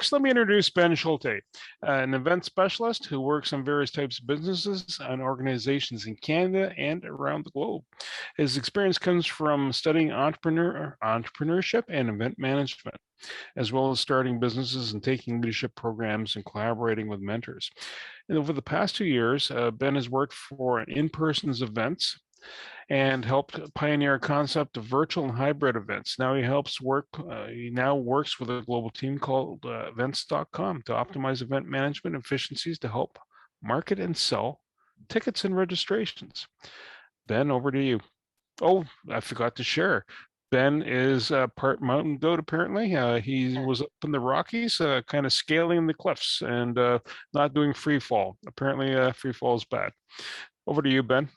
Folks, let me introduce Ben Scholte, an event specialist who works on various types of businesses and organizations in Canada and around the globe. His experience comes from studying entrepreneurship and event management, as well as starting businesses and taking leadership programs and collaborating with mentors. And over the past 2 years, Ben has worked for in-person events and helped pioneer a concept of virtual and hybrid events. He now works with a global team called Eventscom to optimize event management efficiencies to help market and sell tickets and registrations. Ben, over to you. Oh, I forgot to share. Ben is part mountain goat, apparently. He was up in the Rockies, kind of scaling the cliffs and not doing free fall. Apparently, free fall is bad. Over to you, Ben.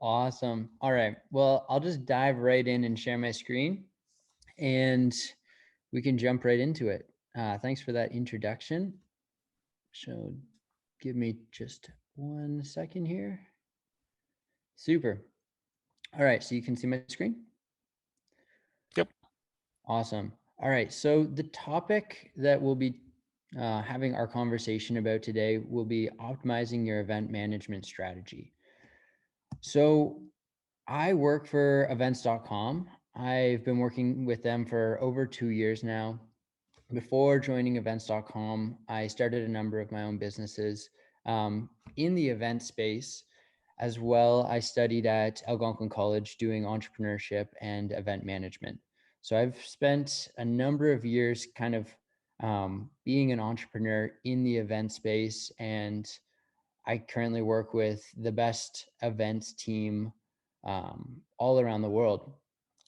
Awesome. All right. Well, I'll just dive right in and share my screen and we can jump right into it. Thanks for that introduction. So give me just 1 second here. Super. All right. So you can see my screen? Yep. Awesome. All right. So the topic that we'll be having our conversation about today will be optimizing your event management strategy. So I work for Events.com. I've been working with them for over 2 years now. Before joining Events.com, I started a number of my own businesses in the event space. As well, I studied at Algonquin College doing entrepreneurship and event management. So I've spent a number of years kind of being an entrepreneur in the event space, and I currently work with the best events team all around the world.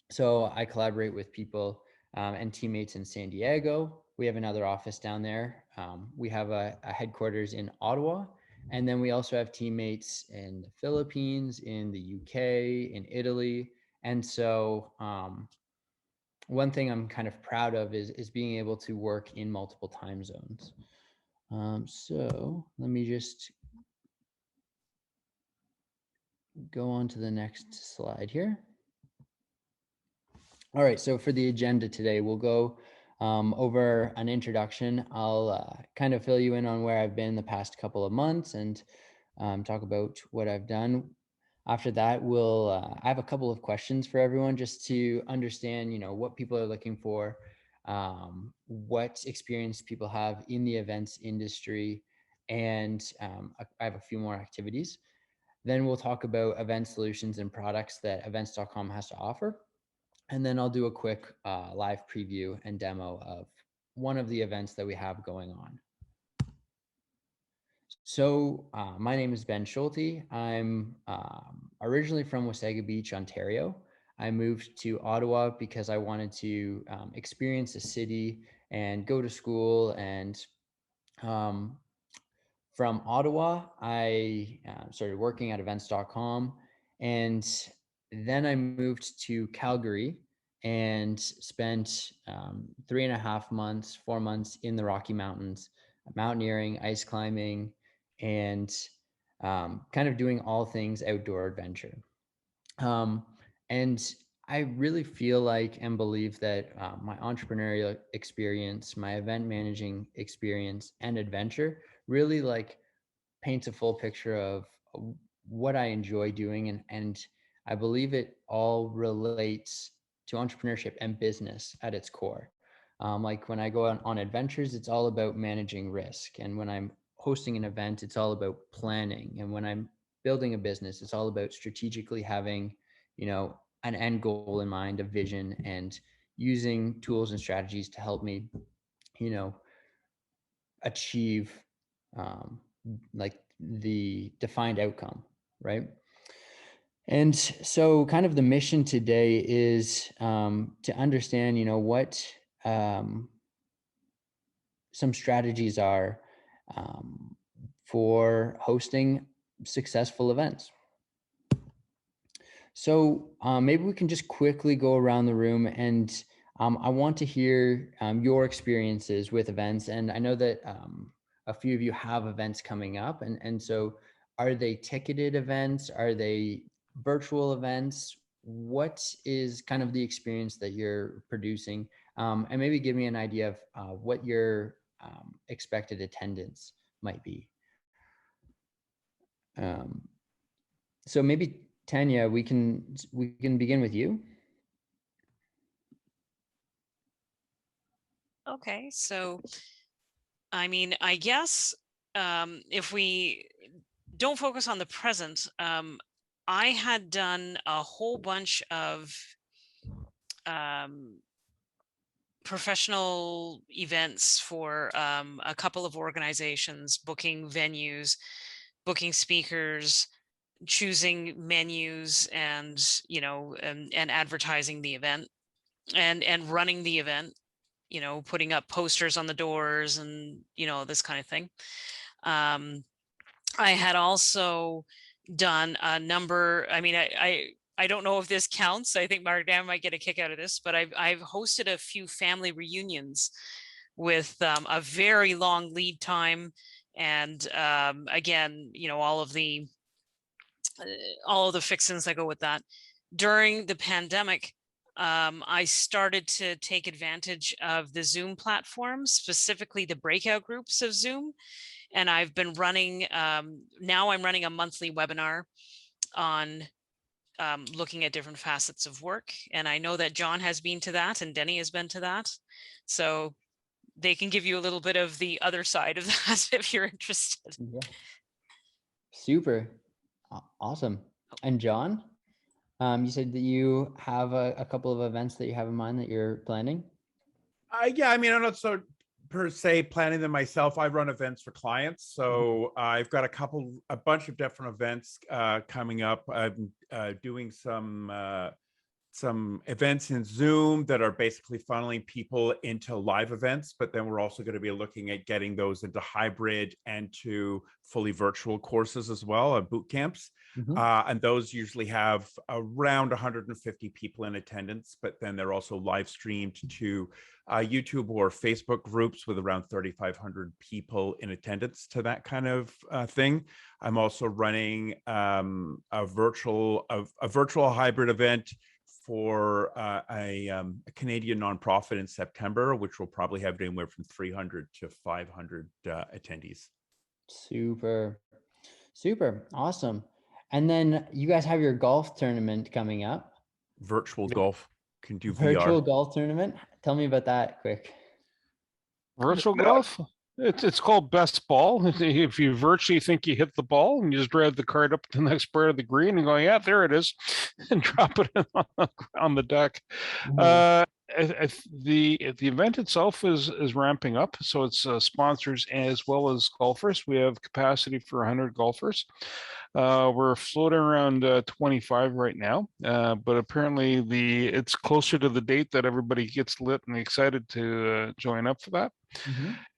So I collaborate with people and teammates in San Diego. We have another office down there. We have a headquarters in Ottawa. And then we also have teammates in the Philippines, in the UK, in Italy. And so one thing I'm kind of proud of is being able to work in multiple time zones. So let me just go on to the next slide here. All right, so for the agenda today, we'll go over an introduction. I'll kind of fill you in on where I've been the past couple of months and talk about what I've done. After that, I have a couple of questions for everyone just to understand, what people are looking for, what experience people have in the events industry, and I have a few more activities. Then we'll talk about event solutions and products that Events.com has to offer. And then I'll do a quick live preview and demo of one of the events that we have going on. So my name is Ben Scholte. I'm originally from Wasaga Beach, Ontario. I moved to Ottawa because I wanted to experience a city and go to school. And from Ottawa, I started working at Events.com. And then I moved to Calgary and spent 3.5 months, 4 months in the Rocky Mountains, mountaineering, ice climbing, and kind of doing all things outdoor adventure. And I really feel like and believe that my entrepreneurial experience, my event managing experience and adventure really like paints a full picture of what I enjoy doing. And I believe it all relates to entrepreneurship and business at its core. Like when I go on adventures, it's all about managing risk. And when I'm hosting an event, it's all about planning. And when I'm building a business, it's all about strategically having, an end goal in mind, a vision, and using tools and strategies to help me, achieve like the defined outcome, right? And so kind of the mission today is to understand, what some strategies are for hosting successful events. So maybe we can just quickly go around the room, and I want to hear your experiences with events. And I know that a few of you have events coming up. And so are they ticketed events? Are they virtual events? What is kind of the experience that you're producing? And maybe give me an idea of what your expected attendance might be. So maybe Tanya, we can begin with you. Okay, so I mean, I guess if we don't focus on the present, I had done a whole bunch of professional events for a couple of organizations, booking venues, booking speakers, choosing menus, and and advertising the event, and running the event, putting up posters on the doors, and this kind of thing. I had also done a number. I mean, I don't know if this counts. I think Mark Dan might get a kick out of this, but I've hosted a few family reunions with a very long lead time, and again, all of the fixings that go with that. During the pandemic, I started to take advantage of the Zoom platform, specifically the breakout groups of Zoom. And I've been running, now I'm running a monthly webinar on looking at different facets of work. And I know that John has been to that and Denny has been to that. So they can give you a little bit of the other side of that if you're interested. Yeah. Super. Awesome. And John, you said that you have a couple of events that you have in mind that you're planning. Yeah, I mean, I'm not so per se planning them myself. I run events for clients, so I've got a bunch of different events coming up. I'm doing some events in Zoom that are basically funneling people into live events, but then we're also going to be looking at getting those into hybrid and to fully virtual courses as well, boot camps. And those usually have around 150 people in attendance, but then they're also live streamed to YouTube or Facebook groups with around 3,500 people in attendance to that kind of thing. I'm also running a virtual hybrid event for a Canadian nonprofit in September, which will probably have anywhere from 300 to 500 attendees. Super awesome. And then you guys have your golf tournament coming up. Virtual golf, can do virtual VR. Golf tournament. Tell me about that quick. Virtual golf? It's called best ball. If you virtually think you hit the ball and you just drive the cart up to the next part of the green and go, yeah, there it is, and drop it on the deck. The event itself is ramping up, so it's sponsors as well as golfers. We have capacity for 100 golfers. We're floating around 25 right now, but apparently it's closer to the date that everybody gets lit and excited to join up for that.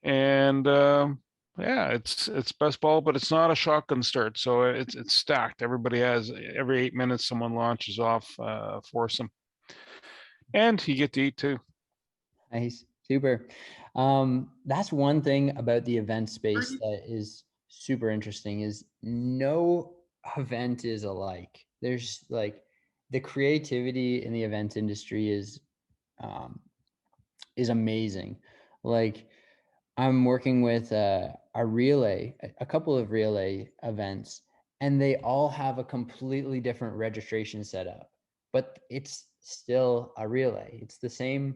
And yeah, it's best ball, but it's not a shotgun start, so it's stacked. Everybody has every 8 minutes someone launches off foursome, and you get to eat too. Nice, super. That's one thing about the event space that is super interesting is no event is alike. There's like the creativity in the event industry is amazing. Like I'm working with a couple of relay events, and they all have a completely different registration setup, but it's still a relay. It's the same,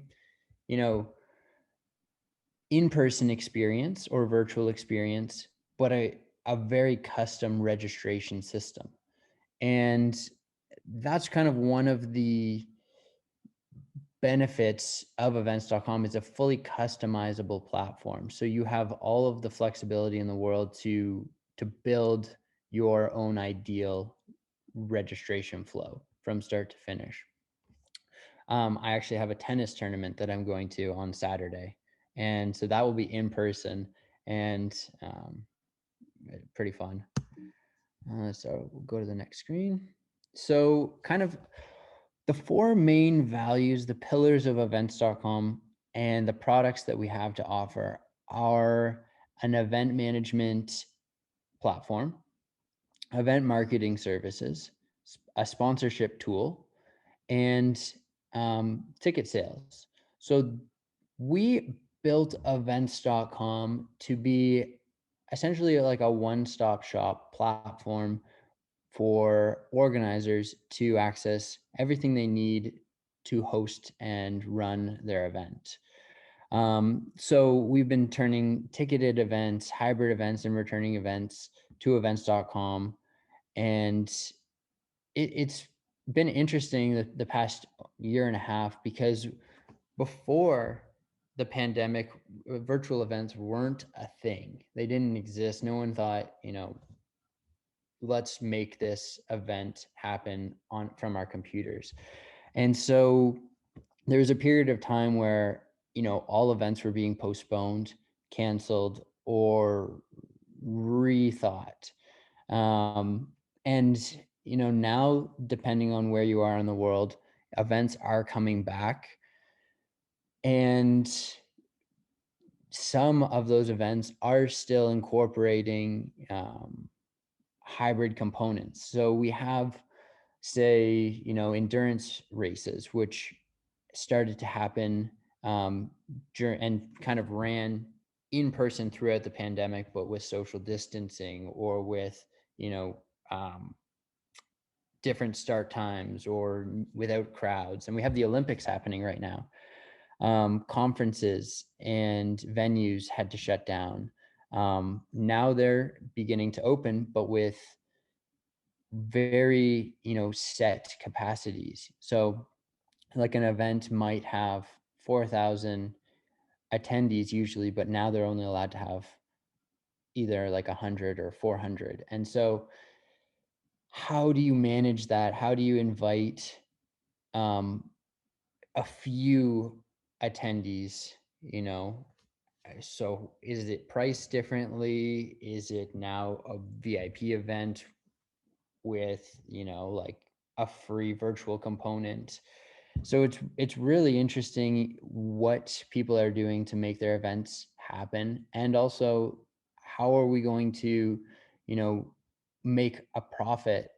in-person experience or virtual experience, but a very custom registration system. And that's kind of one of the benefits of Eventscom is a fully customizable platform. So you have all of the flexibility in the world to build your own ideal registration flow from start to finish. I actually have a tennis tournament that I'm going to on Saturday. And so that will be in person and pretty fun. So we'll go to the next screen. So kind of the four main values, the pillars of Eventscom and the products that we have to offer are an event management platform, event marketing services, a sponsorship tool, and ticket sales. So we built Events.com to be essentially like a one-stop shop platform for organizers to access everything they need to host and run their event. So we've been turning ticketed events, hybrid events, and returning events to Events.com. And it's been interesting the past year and a half, because before the pandemic, virtual events weren't a thing. They didn't exist. No one thought, let's make this event happen from our computers. And so there was a period of time where, all events were being postponed, canceled, or rethought. And, now, depending on where you are in the world, events are coming back. And some of those events are still incorporating hybrid components. So we have, say, endurance races, which started to happen during and kind of ran in person throughout the pandemic, but with social distancing or with, different start times or without crowds. And we have the Olympics happening right now. Conferences and venues had to shut down. Now they're beginning to open, but with very, set capacities. So like an event might have 4,000 attendees usually, but now they're only allowed to have either like 100 or 400. And so how do you manage that? How do you invite a few attendees, So is it priced differently? Is it now a VIP event with, like a free virtual component? So it's really interesting what people are doing to make their events happen. And also, how are we going to, make a profit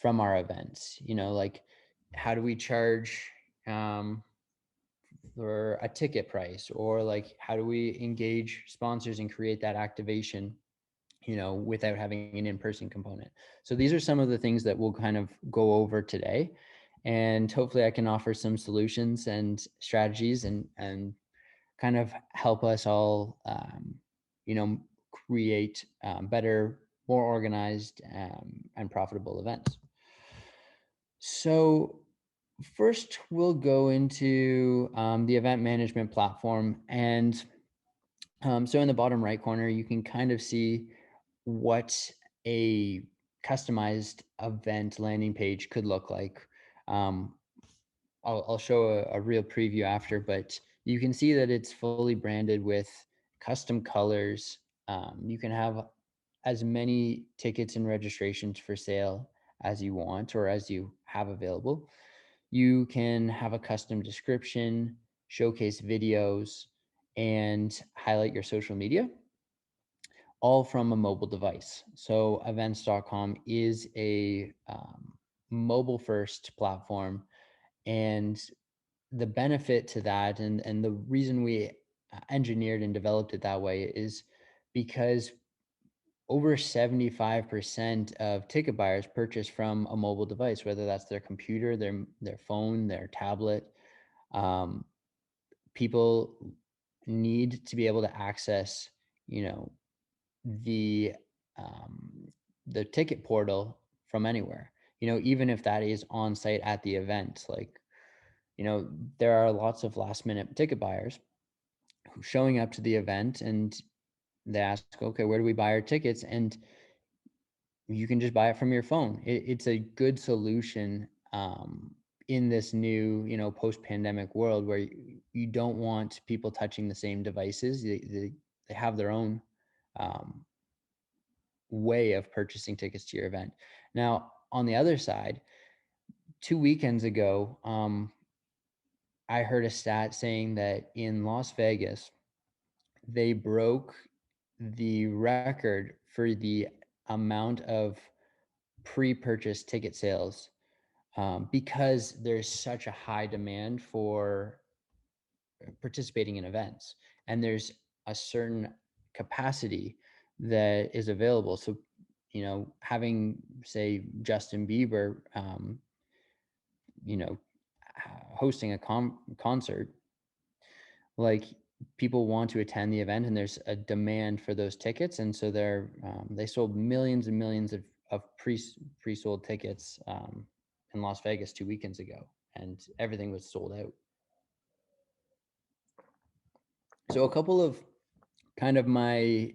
from our events? Like, how do we charge for a ticket price, or like how do we engage sponsors and create that activation, without having an in-person component? So these are some of the things that we'll kind of go over today, and hopefully I can offer some solutions and strategies and kind of help us all create better, more organized and profitable events. So first, we'll go into the event management platform. And so in the bottom right corner, you can kind of see what a customized event landing page could look like. I'll show a real preview after, but you can see that it's fully branded with custom colors. You can have as many tickets and registrations for sale as you want or as you have available. You can have a custom description, showcase videos, and highlight your social media, all from a mobile device. So Events.com is a mobile first platform. And the benefit to that, and the reason we engineered and developed it that way, is because over 75% of ticket buyers purchase from a mobile device, whether that's their computer, their phone, their tablet. People need to be able to access, the the ticket portal from anywhere. Even if that is on site at the event. Like, there are lots of last minute ticket buyers showing up to the event, and they ask, okay, where do we buy our tickets? And you can just buy it from your phone. It's a good solution in this new, post-pandemic world where you don't want people touching the same devices. They have their own way of purchasing tickets to your event. Now, on the other side, 2 weekends ago, I heard a stat saying that in Las Vegas, they broke the record for the amount of pre-purchase ticket sales because there's such a high demand for participating in events, and there's a certain capacity that is available. So, you know, having, say, Justin Bieber, you know, hosting a concert, like, people want to attend the event, and there's a demand for those tickets, and so they sold millions and millions of pre-sold tickets in Las Vegas 2 weekends ago, and everything was sold out. So a couple of kind of my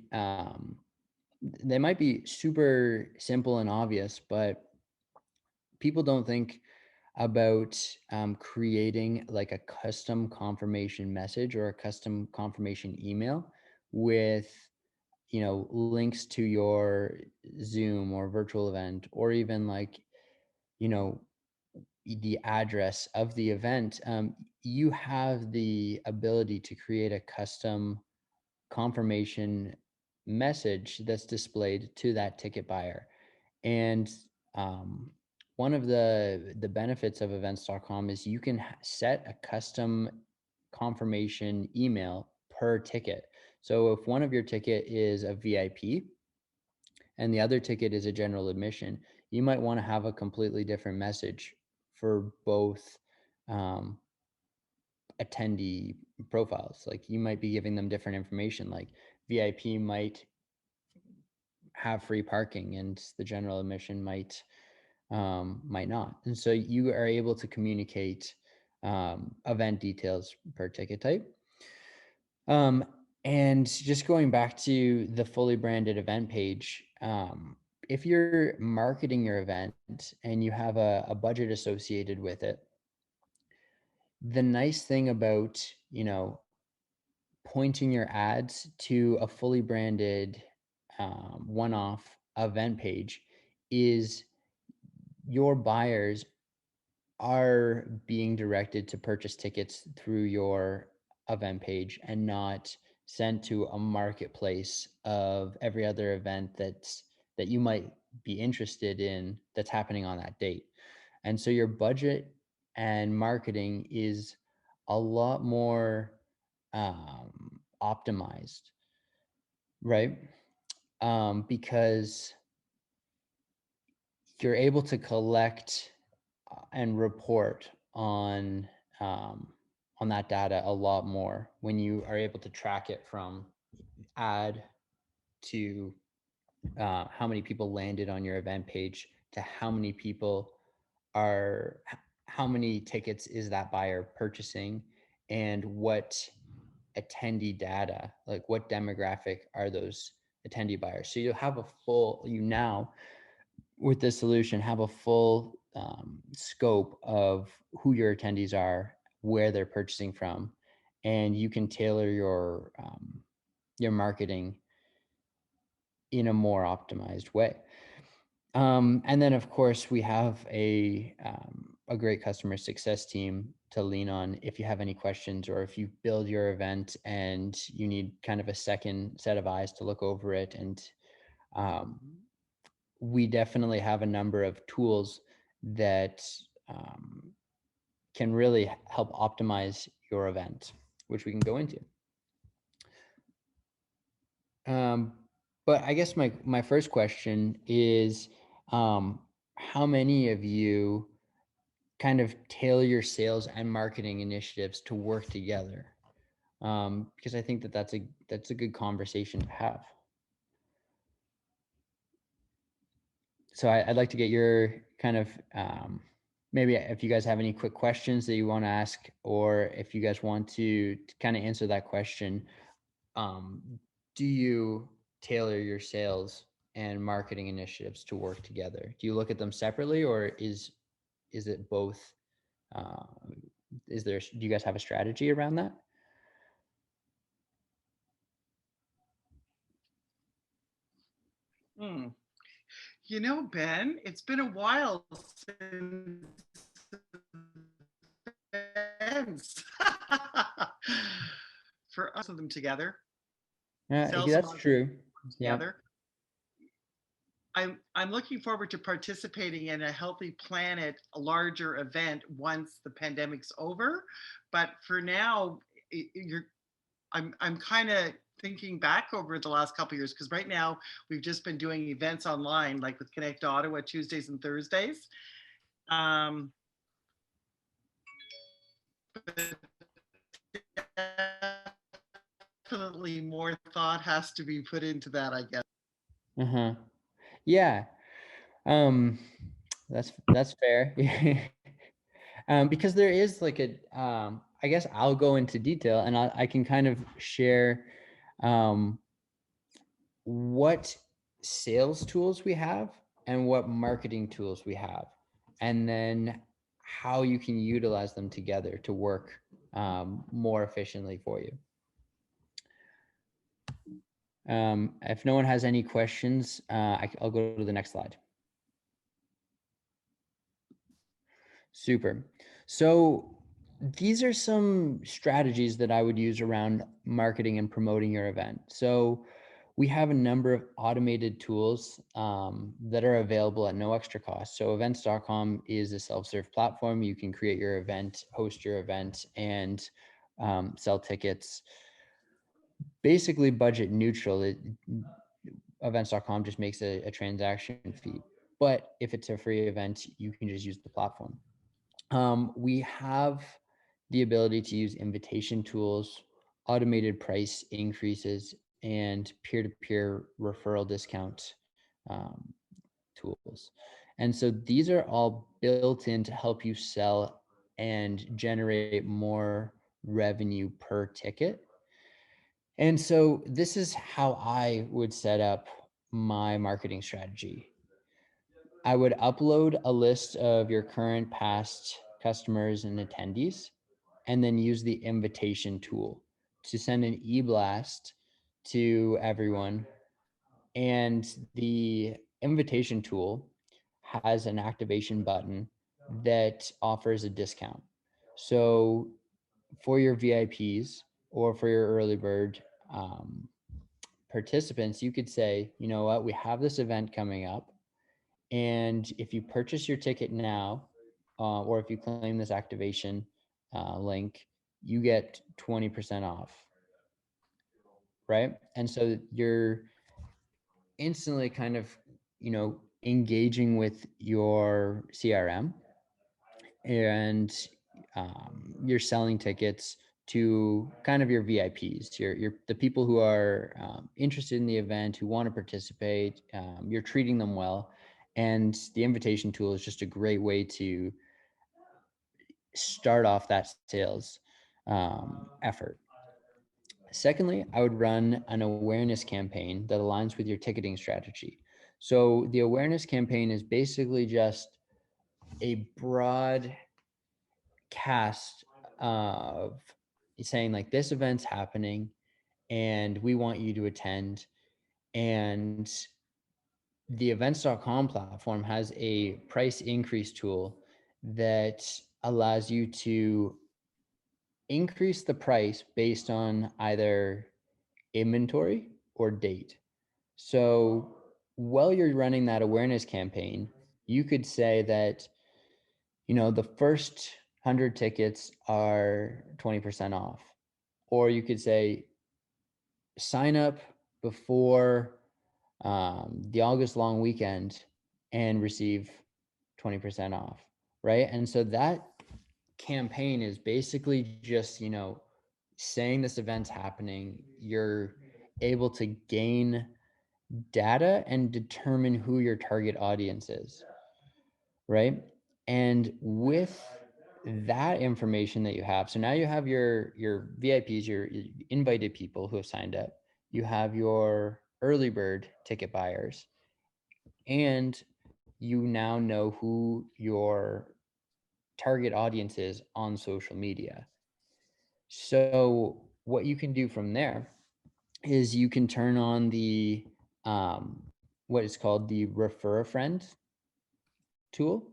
they might be super simple and obvious, but people don't think about creating like a custom confirmation message or a custom confirmation email with, you know, links to your Zoom or virtual event, or even like, you know, the address of the event. You have the ability to create a custom confirmation message that's displayed to that ticket buyer. And one of the benefits of events.com is you can set a custom confirmation email per ticket. So if one of your ticket is a VIP and the other ticket is a general admission, you might want to have a completely different message for both attendee profiles. Like, you might be giving them different information. Like, VIP might have free parking and the general admission might not. And so you are able to communicate event details per ticket type. And just going back to the fully branded event page, if you're marketing your event and you have a budget associated with it, the nice thing about, you know, pointing your ads to a fully branded one-off event page is your buyers are being directed to purchase tickets through your event page and not sent to a marketplace of every other event that you might be interested in that's happening on that date. And so your budget and marketing is a lot more optimized, right? Because you're able to collect and report on that data a lot more when you are able to track it from ad to how many people landed on your event page to how many people are, how many tickets is that buyer purchasing, and what attendee data, like what demographic are those attendee buyers. So you'll have a full, you now with this solution have a full scope of who your attendees are, where they're purchasing from, and you can tailor your marketing in a more optimized way. And then of course we have a great customer success team to lean on if you have any questions, or if you build your event and you need kind of a second set of eyes to look over it. And we definitely have a number of tools that can really help optimize your event, which we can go into. But I guess my first question is, how many of you kind of tailor your sales and marketing initiatives to work together? Because I think that's a good conversation to have. So I'd like to get your kind of, maybe if you guys have any quick questions that you want to ask, or if you guys want to kind of answer that question, do you tailor your sales and marketing initiatives to work together? Do you look at them separately, or is it both? Do you guys have a strategy around that? You know, Ben, it's been a while since events for us of them together. Yeah, that's true. Together. Yeah. I'm looking forward to participating in a Healthy Planet, a larger event once the pandemic's over. But for now, I'm kind of thinking back over the last couple of years, because right now we've just been doing events online, like with Connect Ottawa Tuesdays and Thursdays. Definitely more thought has to be put into that, I guess. Yeah. That's fair. Because there is like I guess I'll go into detail and I can kind of share what sales tools we have and what marketing tools we have, and then how you can utilize them together to work more efficiently for you. If no one has any questions, I'll go to the next slide. Super. So these are some strategies that I would use around marketing and promoting your event. So we have a number of automated tools that are available at no extra cost. So Eventscom is a self-serve platform. You can create your event, host your event, and sell tickets. Basically budget neutral. Eventscom just makes a transaction fee. But if it's a free event, you can just use the platform. We have the ability to use invitation tools, automated price increases, and peer-to-peer referral discount tools. And so these are all built in to help you sell and generate more revenue per ticket. And so this is how I would set up my marketing strategy. I would upload a list of your current, past customers and attendees, and then use the invitation tool to send an e-blast to everyone. And the invitation tool has an activation button that offers a discount. So for your VIPs or for your early bird participants, you could say, you know what, we have this event coming up. And if you purchase your ticket now, or if you claim this activation link, you get 20% off, right? And so you're instantly kind of, engaging with your CRM, and you're selling tickets to kind of your VIPs, your the people who are interested in the event, who want to participate. You're treating them well, and the invitation tool is just a great way to start off that sales effort. Secondly, I would run an awareness campaign that aligns with your ticketing strategy. So the awareness campaign is basically just a broad cast of saying like, this event's happening and we want you to attend. And the Eventscom platform has a price increase tool that allows you to increase the price based on either inventory or date. So while you're running that awareness campaign, you could say that, the first 100 tickets are 20% off. Or you could say, sign up before the August long weekend and receive 20% off, right? And so that campaign is basically just, saying this event's happening. You're able to gain data and determine who your target audience is, right? And with that information that you have, so now you have your VIPs, your invited people who have signed up, you have your early bird ticket buyers, and you now know who your target audience is on social media. So what you can do from there is you can turn on the what is called the refer a friend tool,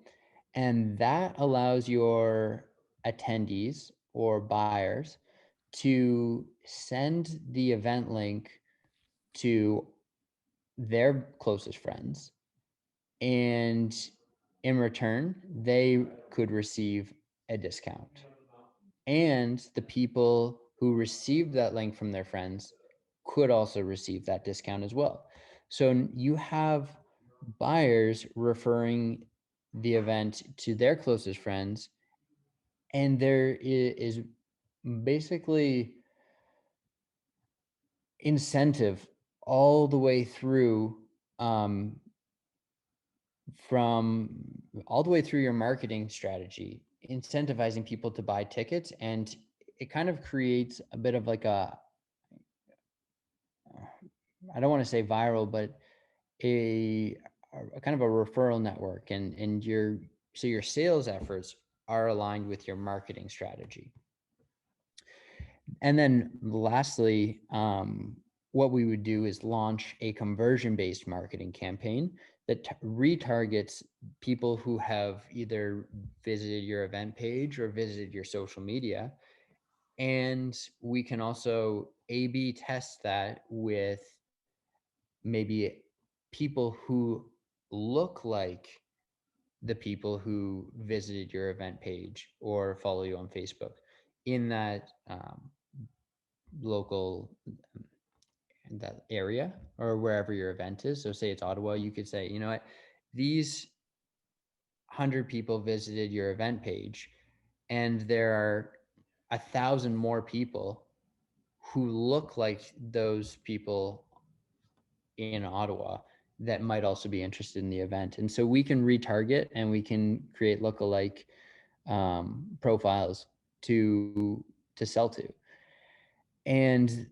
and that allows your attendees or buyers to send the event link to their closest friends, and in return they could receive a discount. And the people who received that link from their friends could also receive that discount as well. So you have buyers referring the event to their closest friends, and there is basically incentive all the way through from all the way through your marketing strategy, incentivizing people to buy tickets. And it kind of creates a bit of like a, I don't want to say viral, but a kind of a referral network, and your sales efforts are aligned with your marketing strategy. And then lastly, what we would do is launch a conversion-based marketing campaign that retargets people who have either visited your event page or visited your social media. And we can also A/B test that with maybe people who look like the people who visited your event page or follow you on Facebook in that local, in that area or wherever your event is. So say it's Ottawa, you could say, you know what, these 100 people visited your event page, and there are 1,000 more people who look like those people in Ottawa that might also be interested in the event. And so we can retarget and we can create lookalike profiles to sell to. And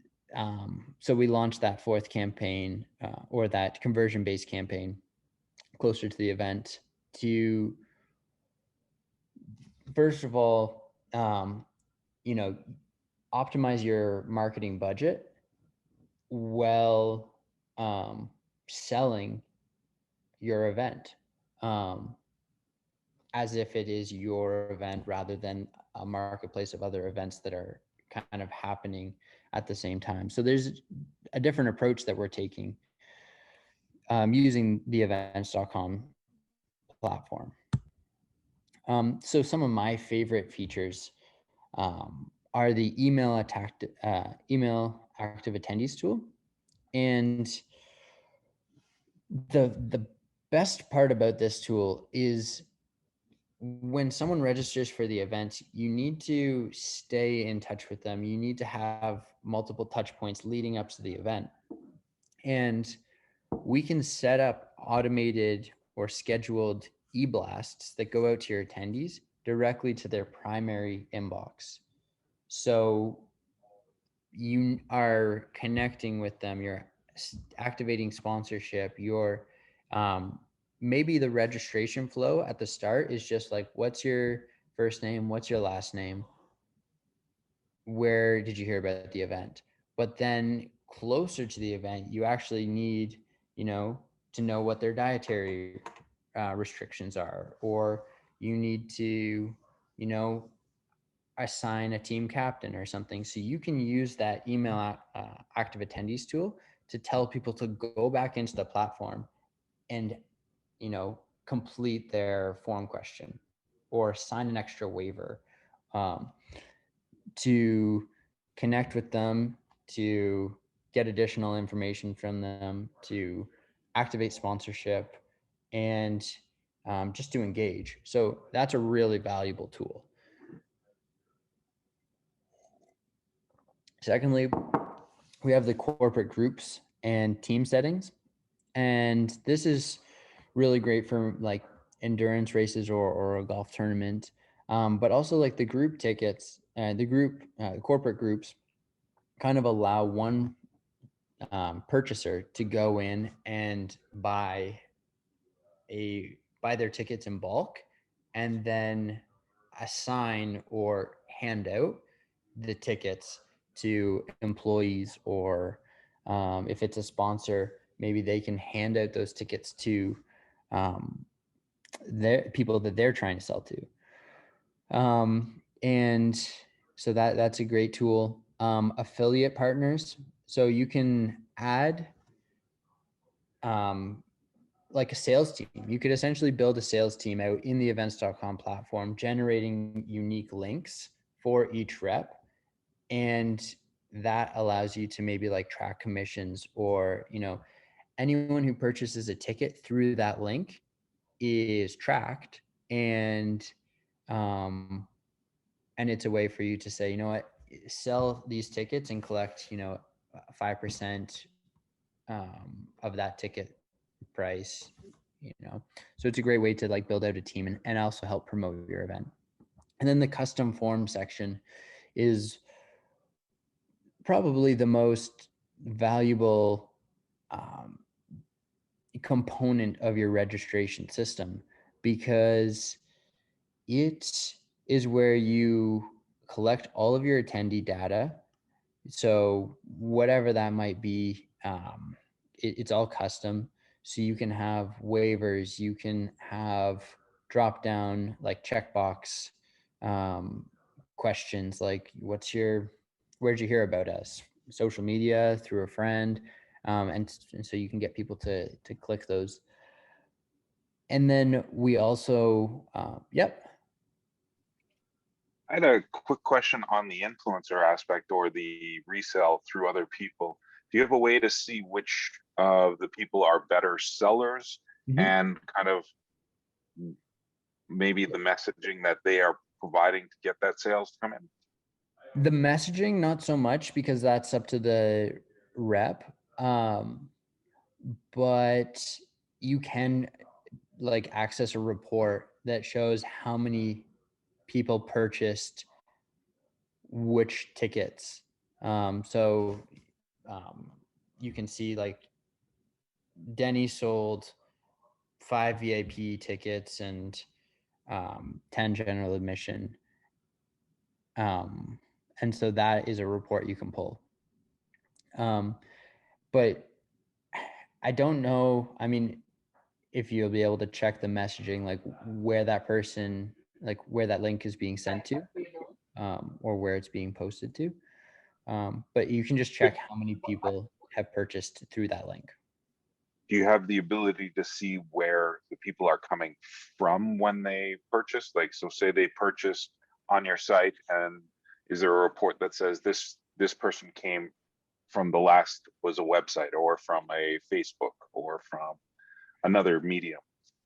so we launched that fourth campaign or that conversion-based campaign closer to the event to, first of all, optimize your marketing budget while selling your event as if it is your event rather than a marketplace of other events that are kind of happening at the same time. So there's a different approach that we're taking using the Eventscom platform. So some of my favorite features are the email active attendees tool. And the best part about this tool is when someone registers for the event, you need to stay in touch with them. You need to have multiple touch points leading up to the event. And we can set up automated or scheduled e-blasts that go out to your attendees directly to their primary inbox. So you are connecting with them, you're activating sponsorship, you're maybe the registration flow at the start is just like, what's your first name? What's your last name? Where did you hear about the event? But then closer to the event, you actually need, to know what their dietary restrictions are, or you need to, assign a team captain or something. So you can use that email active attendees tool to tell people to go back into the platform and complete their form question or sign an extra waiver to connect with them, to get additional information from them, to activate sponsorship, and just to engage. So that's a really valuable tool. Secondly, we have the corporate groups and team settings. And this is really great for like endurance races or a golf tournament, but also like the group tickets, corporate groups kind of allow one purchaser to go in and buy their tickets in bulk and then assign or hand out the tickets to employees, or if it's a sponsor, maybe they can hand out those tickets to their people that they're trying to sell to. And so that's a great tool. Affiliate partners. So you can add like a sales team. You could essentially build a sales team out in the events.com platform, generating unique links for each rep And that allows you to maybe like track commissions, or, you know, anyone who purchases a ticket through that link is tracked, um, and it's a way for you to say, you know what, sell these tickets and collect, you know, 5% of that ticket price, you know. So it's a great way to like build out a team and also help promote your event. And then the custom form section is probably the most valuable component of your registration system, because it is where you collect all of your attendee data. So whatever that might be, it's all custom. So you can have waivers, you can have drop down like checkbox questions like where'd you hear about us? Social media, through a friend, and so you can get people to click those. And then we also, yep. I had a quick question on the influencer aspect or the resell through other people. Do you have a way to see which of the people are better sellers and kind of maybe the messaging that they are providing to get that sales to come in? The messaging, not so much, because that's up to the rep. But you can like access a report that shows how many people purchased which tickets. So you can see like Denny sold 5 VIP tickets and 10 general admission. And so that is a report you can pull. But I don't know, I mean, if you'll be able to check the messaging, like where that person, like where that link is being sent to, or where it's being posted to. But you can just check how many people have purchased through that link. Do you have the ability to see where the people are coming from when they purchase? Like, so say they purchased on your site, and is there a report that says this person came from the last was a website or from a Facebook or from another medium?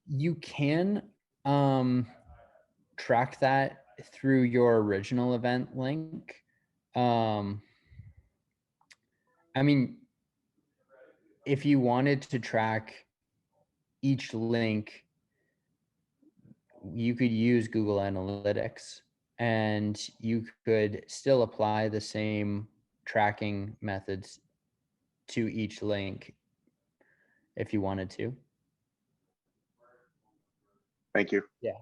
You can track that through your original event link. I mean, if you wanted to track each link, you could use Google Analytics, and you could still apply the same tracking methods to each link if you wanted to. Thank you. Yeah.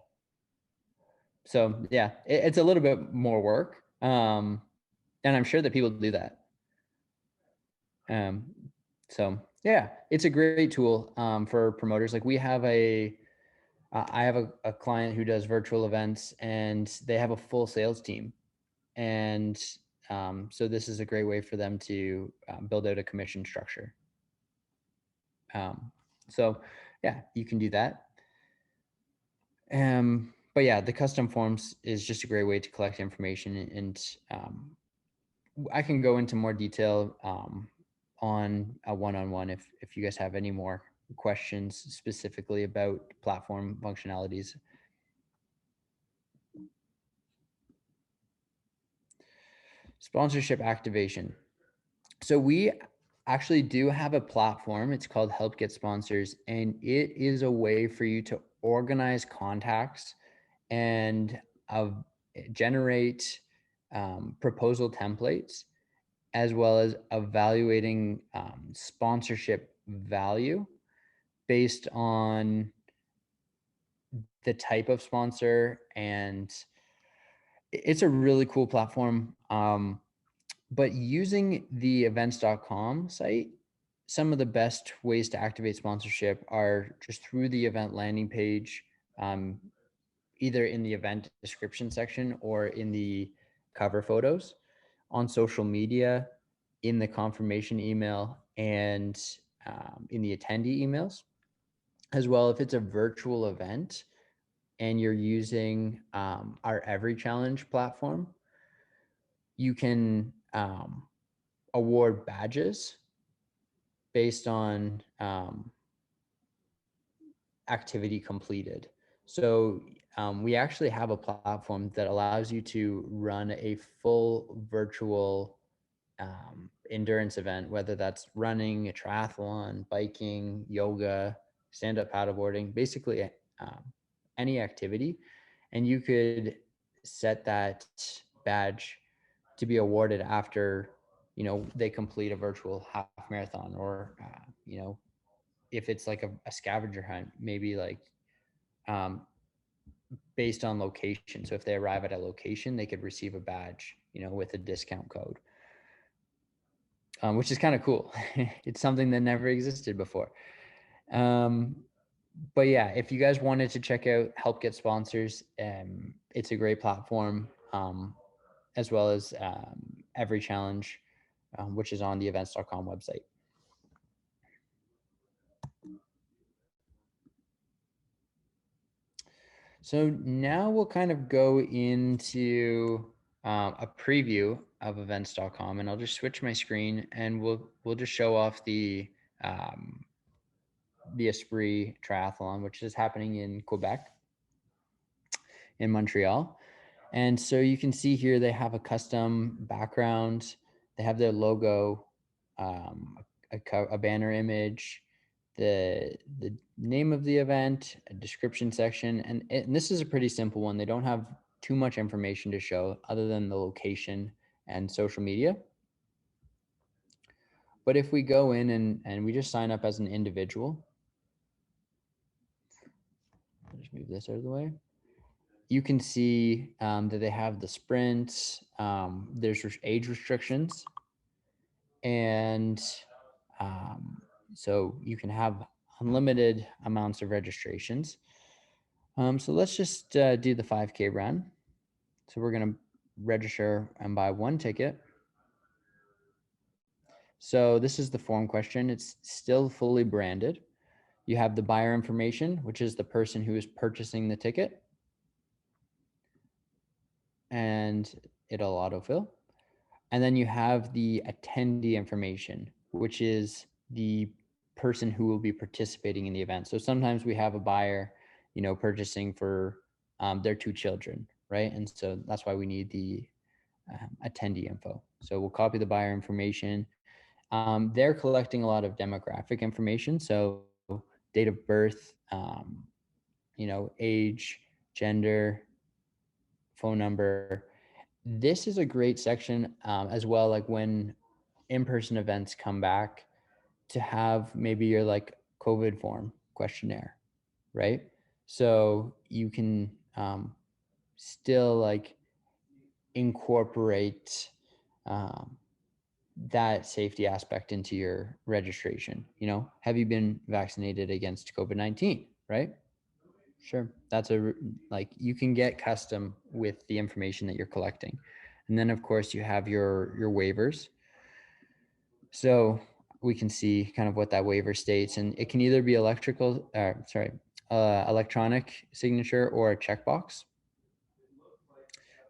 So yeah, it's a little bit more work. And I'm sure that people do that. So yeah, it's a great tool for promoters. Like we have I have a client who does virtual events, and they have a full sales team. And so this is a great way for them to build out a commission structure. So yeah, you can do that. But yeah, the custom forms is just a great way to collect information, and I can go into more detail on a one-on-one if you guys have any more questions specifically about platform functionalities. Sponsorship activation. So we actually do have a platform. It's called Help Get Sponsors, and it is a way for you to organize contacts and generate proposal templates, as well as evaluating sponsorship value based on the type of sponsor. And it's a really cool platform. But using the events.com site, some of the best ways to activate sponsorship are just through the event landing page, either in the event description section or in the cover photos, on social media, in the confirmation email, and in the attendee emails. As well, if it's a virtual event and you're using our Every Challenge platform, you can award badges based on activity completed. So we actually have a platform that allows you to run a full virtual endurance event, whether that's running, a triathlon, biking, yoga, stand-up paddleboarding, basically any activity. And you could set that badge to be awarded after, they complete a virtual half marathon, or, if it's like a scavenger hunt, maybe like based on location. So if they arrive at a location, they could receive a badge, with a discount code, which is kind of cool. It's something that never existed before. But yeah, if you guys wanted to check out Help Get Sponsors, it's a great platform, as well as Every Challenge, which is on the events.com website. So now we'll kind of go into a preview of events.com, and I'll just switch my screen, and we'll just show off the Esprit Triathlon, which is happening in Quebec, in Montreal. And so you can see here they have a custom background, they have their logo, a banner image, the name of the event, a description section, and this is a pretty simple one. They don't have too much information to show other than the location and social media. But if we go in and we just sign up as an individual, I'll just move this out of the way. You can see that they have the sprints, there's age restrictions, and so you can have unlimited amounts of registrations. So let's just do the 5K run. So we're going to register and buy one ticket. So this is the form question. It's still fully branded. You have the buyer information, which is the person who is purchasing the ticket, and it'll autofill. And then you have the attendee information, which is the person who will be participating in the event. So sometimes we have a buyer, purchasing for their 2 children, right? And so that's why we need the attendee info. So we'll copy the buyer information. They're collecting a lot of demographic information. So date of birth, age, gender, phone number. This is a great section as well, like when in-person events come back, to have maybe your like COVID form questionnaire, right? So you can still like incorporate that safety aspect into your registration. Have you been vaccinated against COVID-19, right? Sure. That's like, you can get custom with the information that you're collecting. And then of course you have your waivers. So we can see kind of what that waiver states, and it can either be electronic signature or a checkbox.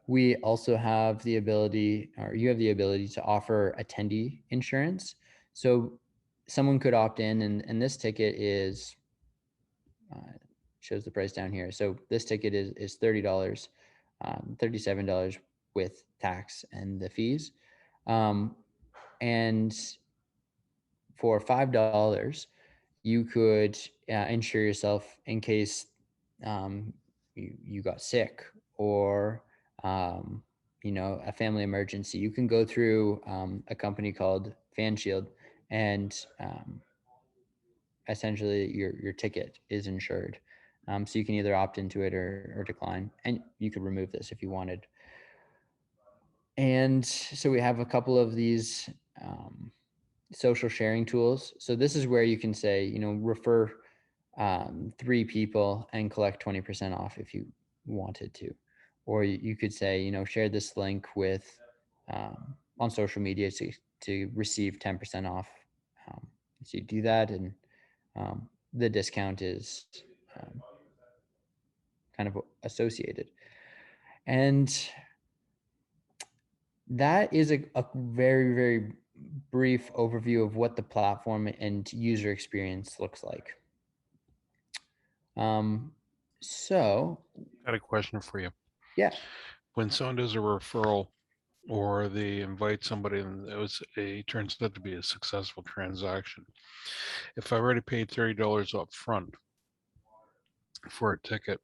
We also have the ability, or you have the ability, to offer attendee insurance. So someone could opt in, and this ticket is, shows the price down here. So this ticket is $30, $37 with tax and the fees. And for $5, you could insure yourself in case you got sick, or a family emergency. You can go through a company called FanShield, and essentially your ticket is insured. So you can either opt into it or decline, and you could remove this if you wanted. And so we have a couple of these social sharing tools. So this is where you can say, refer 3 people and collect 20% off if you wanted to. Or you could say, share this link with on social media to receive 10% off. So you do that, and the discount is kind of associated. And That is a very, very brief overview of what the platform and user experience looks like. So I got a question for you. yeah. When someone does a referral or they invite somebody and it turns out to be a successful transaction, if I already paid $30 up front for a ticket,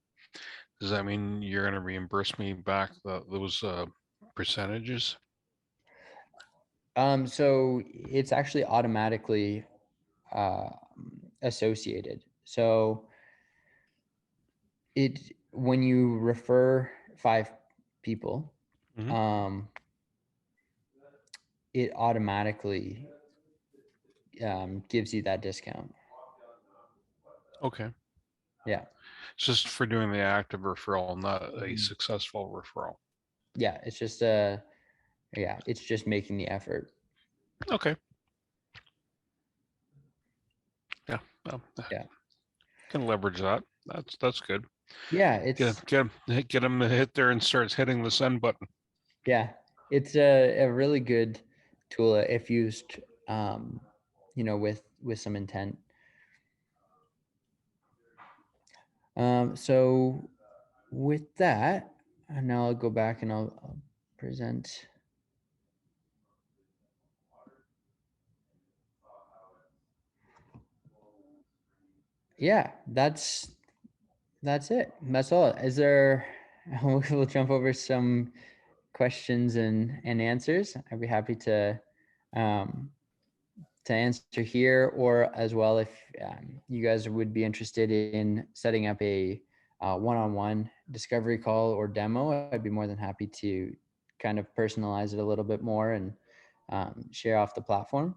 does that mean you're going to reimburse me back those percentages? So it's actually automatically associated. So when you refer 5 people, Mhm. it automatically gives you that discount. Okay. Yeah. It's just for doing the act of referral, not a Mhm. successful referral. Yeah, it's just it's just making the effort. Okay. Yeah. Yeah. Can leverage that. That's good. Yeah, it's Get them to hit there and starts hitting the send button. yeah, it's a really good tool if used with some intent. So with that, and now I'll go back and I'll present. Yeah, that's it. That's all. Is there? We'll jump over some questions and answers. I'd be happy to answer here, or as well if you guys would be interested in setting up a one-on-one discovery call or demo. I'd be more than happy to kind of personalize it a little bit more and share off the platform.